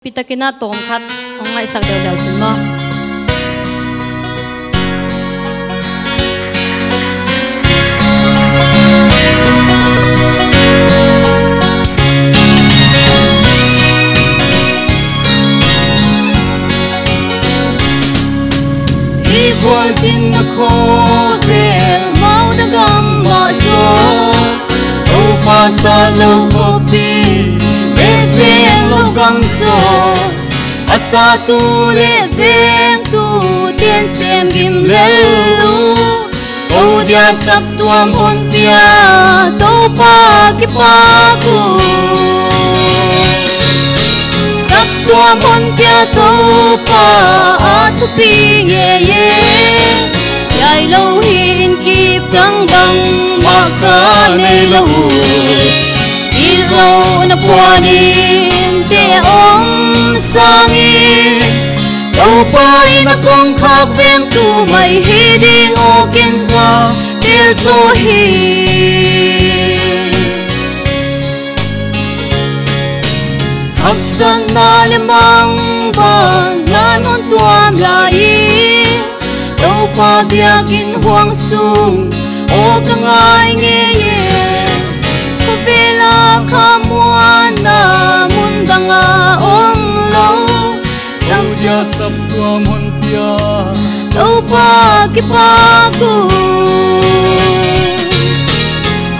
pitakina tom khat ongai sak deu dal chun mo Buồn xin nó khô về máu đã găm bỏ gió ô pa sa lâu kopi để ven lâu găm gió asa tu để ven tu tiên xem ghim lelu ô dia sắp tuam hôn pia tô pa ki pa ku sắp tuam hôn pia tô pa tu pi nghe ye Yai lâu hin kịp đăng bằng mà ca nê lâu Đi lâu na qua nín tê ôm sang in Lâu bay na công khắc ven tu mày hi đi ngô kiên ca Tê dô hi Hắc sân na lê mang vàng na non tuam la y Đâu pa biakin huang sung o kangai nge ye Pavela kamuana mundanga ong lo Saudia sap tua mon pia Đâu pa kipaku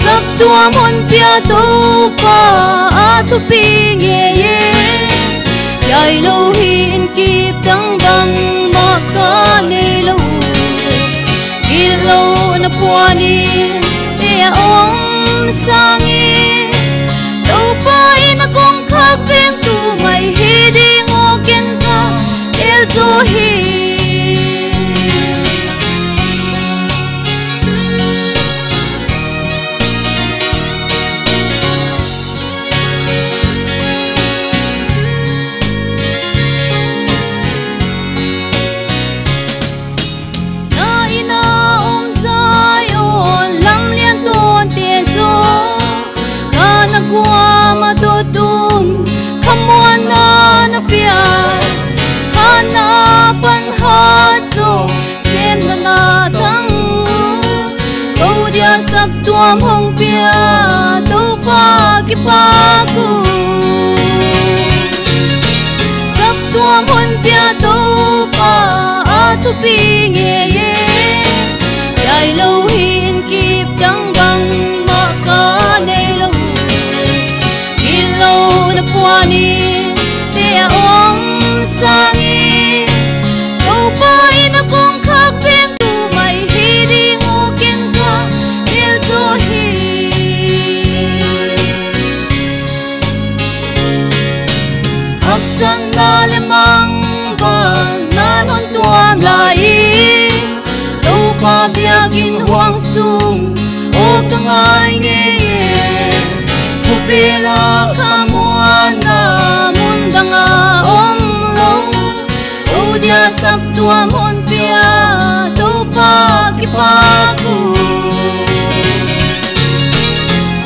Sap tua mon pia đâu pa atupi nge ye Yai lo hin kip tang bang ma ka ne lo Lâu na puani te om sangi đâu pai na kong khak ven tu mai hi di ngo ken ka el zo hi Qua matutong kamuana na pia hanapan hatso sem na natang Câu dia sắp tuam hong pia đâu pa kipaku Sắp tuam hong pia đâu pa atupi nge ye Yai lâu hin kip dang bang ma ka ne lâu Lâu na puani te om sangi đâu pai na kong khak ven tu mai hi di ngo ken ka el zo hi Hak san na le mang ba na non tuam lai đâu pa biakin huang sung o kangai nge ye Pavela kamuana mundanga om lo O dia sap tua mon pia đâu pa kipaku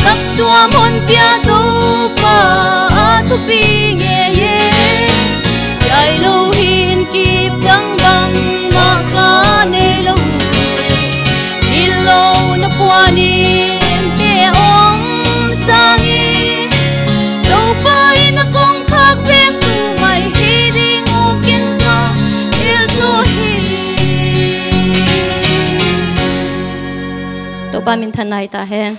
Sap tua mon pia đâu pa atupi nge ye Yai lo hin kip dang bang ma ka ne lo Di lo na puani te om sangi Đâu pai na kong khak ven tu mai hi di ngo ken ka el zo hi to pa min thanai ta hen